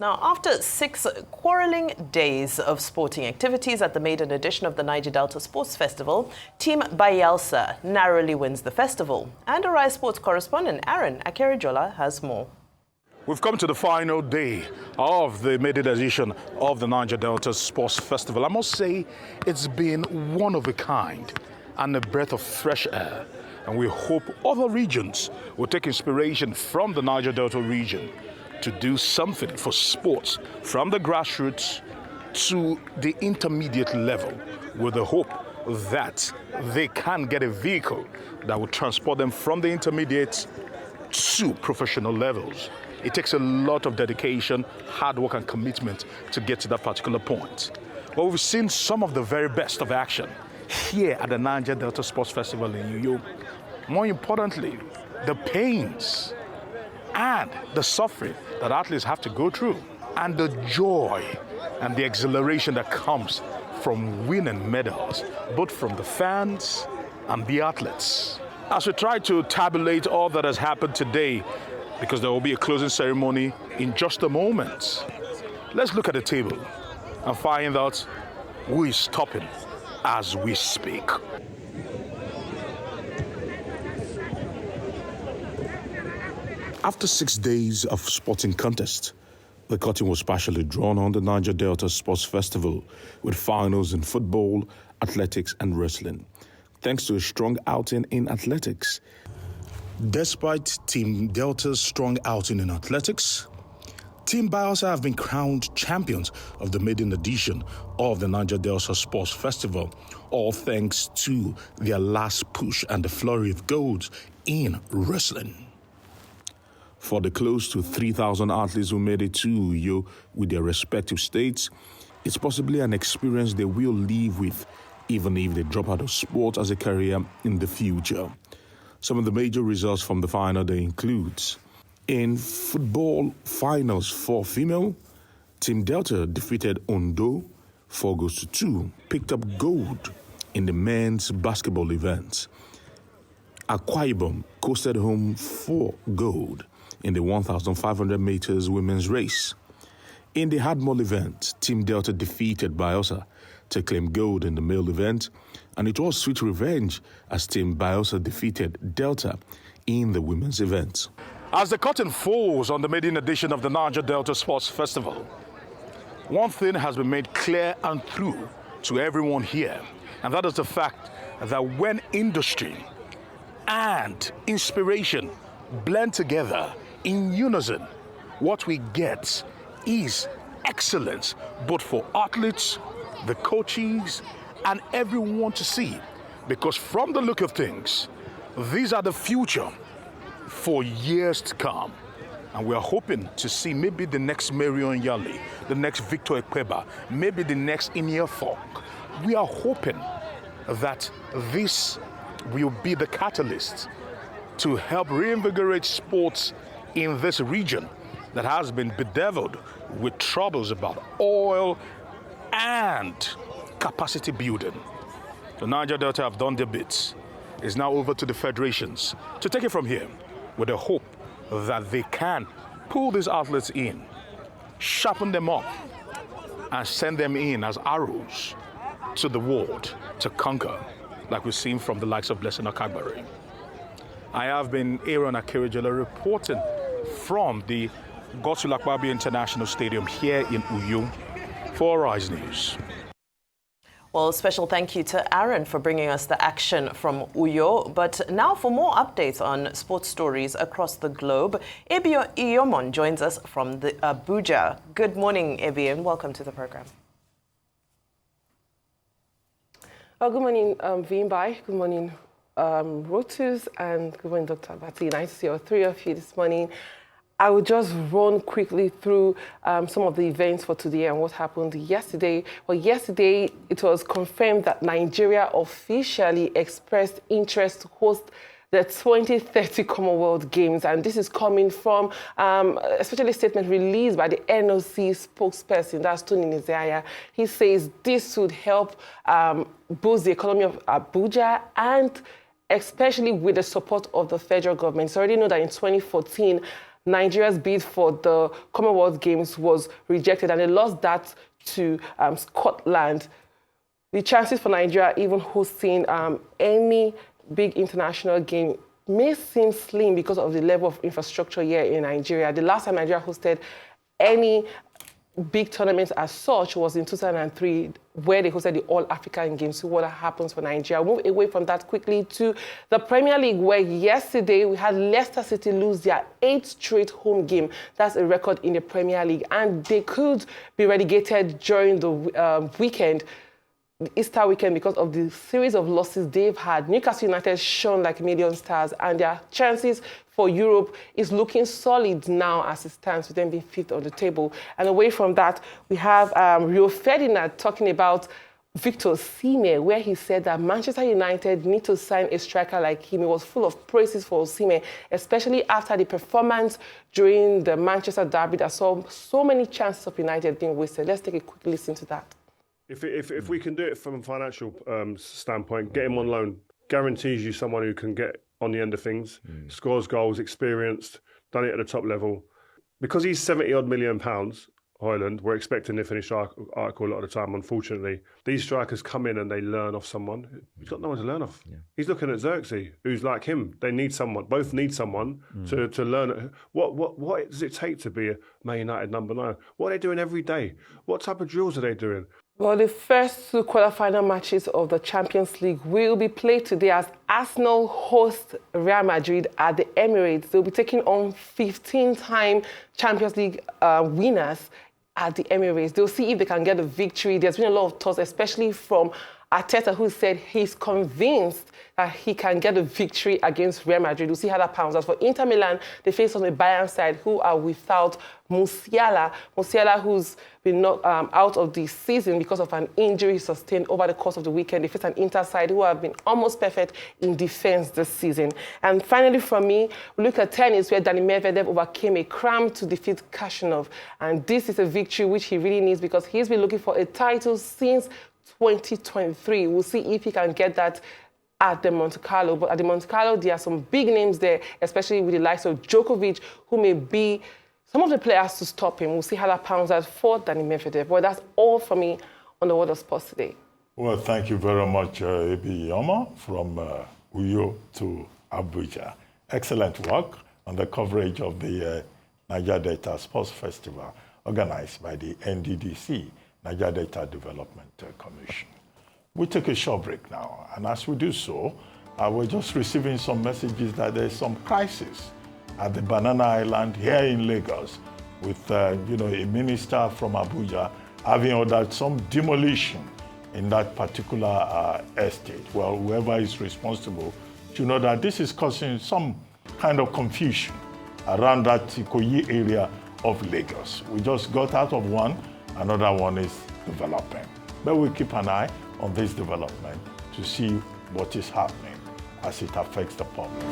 Now, after 6 quarrelling days of sporting activities at the maiden edition of the Niger Delta Sports Festival, Team Bayelsa narrowly wins the festival. And Arise Sports correspondent Aaron Akerijola has more. We've come to the final day of the maiden edition of the Niger Delta Sports Festival. I must say it's been one of a kind and a breath of fresh air. And we hope other regions will take inspiration from the Niger Delta region to do something for sports from the grassroots to the intermediate level, with the hope that they can get a vehicle that will transport them from the intermediate to professional levels. It takes a lot of dedication, hard work and commitment to get to that particular point. But we've seen some of the very best of action here at the Niger Delta Sports Festival in Uyo. More importantly, the pains and the suffering that athletes have to go through, and the joy and the exhilaration that comes from winning medals, both from the fans and the athletes. As we try to tabulate all that has happened today, because there will be a closing ceremony in just a moment, let's look at the table and find out who is topping as we speak. After 6 days of sporting contest, the curtain was partially drawn on the Niger Delta Sports Festival with finals in football, athletics and wrestling, thanks to a strong outing in athletics. Despite Team Delta's strong outing in athletics, Team Bayelsa have been crowned champions of the maiden edition of the Niger Delta Sports Festival, all thanks to their last push and the flurry of goals in wrestling. For the close to 3,000 athletes who made it to Uyo with their respective states, it's possibly an experience they will live with, even if they drop out of sport as a career in the future. Some of the major results from the final day includes: in football finals for female, Team Delta defeated Ondo 4-2, picked up gold in the men's basketball event. Akwa Ibom coasted home 4 gold in the 1,500 meters women's race. In the hardball event, Team Delta defeated Bayelsa to claim gold in the male event, and it was sweet revenge as Team Bayelsa defeated Delta in the women's event. As the curtain falls on the maiden edition of the Niger Delta Sports Festival, one thing has been made clear and true to everyone here, and that is the fact that when industry and inspiration blend together in unison, what we get is excellence, both for athletes, the coaches, and everyone to see. Because from the look of things, these are the future for years to come. And we are hoping to see maybe the next Marion Yali, the next Victor Ekweba, maybe the next Inia Falk. We are hoping that this will be the catalyst to help reinvigorate sports in this region that has been bedeviled with troubles about oil and capacity building. The Niger Delta have done their bits. It's now over to the federations to take it from here with the hope that they can pull these athletes in, sharpen them up, and send them in as arrows to the world to conquer, like we've seen from the likes of Blessing Akagbare. I have been Aaron Akerijola reporting from the Godswill Akpabio International Stadium here in Uyo for Rise News. Well, special thank you to Aaron for bringing us the action from Uyo. But now for more updates on sports stories across the globe, Ebio Iyomon joins us from the Abuja. Good morning, Ebio, and welcome to the program. Oh, good morning, Vimbai. Good morning, Rotus, and good morning, Dr. Abati. Nice to see all three of you this morning. I will just run quickly through some of the events for today and what happened yesterday. Well, yesterday, it was confirmed that Nigeria officially expressed interest to host the 2030 Commonwealth Games. And this is coming from especially a statement released by the NOC spokesperson, that's Tony Nizaya. He says this would help boost the economy of Abuja and especially with the support of the federal government. So I already know that in 2014, Nigeria's bid for the Commonwealth Games was rejected, and they lost that to Scotland. The chances for Nigeria even hosting any big international game may seem slim because of the level of infrastructure here in Nigeria. The last time Nigeria hosted any big tournaments as such was in 2003, where they hosted the All-African Games. So what happens for Nigeria? We'll move away from that quickly to the Premier League, where yesterday we had Leicester City lose their 8th straight home game. That's a record in the Premier League, and they could be relegated during the weekend, the Easter weekend, because of the series of losses they've had. Newcastle United shone like a million stars, and their chances for Europe is looking solid now as it stands, with them being 5th on the table. And away from that, we have Rio Ferdinand talking about Victor Osimhen, where he said that Manchester United need to sign a striker like him. He was full of praises for Osimhen, especially after the performance during the Manchester derby that saw so many chances of United being wasted. Let's take a quick listen to that. If we can do it from a financial standpoint, get him on loan, guarantees you someone who can get on the end of things, scores goals, experienced, done it at the top level. Because he's 70-odd million pounds, Hoyland, we're expecting the finished article a lot of the time, unfortunately. These strikers come in and they learn off someone. He's got no one to learn off. Yeah. He's looking at Xerxes, who's like him. They need someone, both need someone to learn. What does it take to be a Man United number 9? What are they doing every day? What type of drills are they doing? Well, the first 2 quarterfinal matches of the Champions League will be played today as Arsenal host Real Madrid at the Emirates. They'll be taking on 15-time Champions League winners at the Emirates. They'll see if they can get a victory. There's been a lot of talks, especially from Arteta, who said he's convinced that he can get a victory against Real Madrid. We'll see how that pounds out. For Inter Milan, they face on the Bayern side, who are without Musiala. Musiala, who's been knocked out of the season because of an injury sustained over the course of the weekend. They face an Inter side who have been almost perfect in defense this season. And finally, for me, we look at tennis, where Daniil Medvedev overcame a cramp to defeat Khachanov. And this is a victory which he really needs, because he's been looking for a title since 2023. We'll see if he can get that at the Monte Carlo. But at the Monte Carlo, there are some big names there, especially with the likes of Djokovic, who may be some of the players to stop him. We'll see how that pounds out for Daniil Medvedev. Well, that's all for me on the World of Sports today. Well, thank you very much, Ebi Yoma, from Uyo to Abuja. Excellent work on the coverage of the Niger Delta Sports Festival, organized by the NDDC, Niger Delta Development Commission. We take a short break now, and as we do so, we're just receiving some messages that there's some crisis at the Banana Island here in Lagos, with a minister from Abuja having ordered some demolition in that particular estate. Well, whoever is responsible should know that this is causing some kind of confusion around that Ikoyi area of Lagos. We just got out of one, another one is developing. But we'll keep an eye on this development to see what is happening as it affects the public.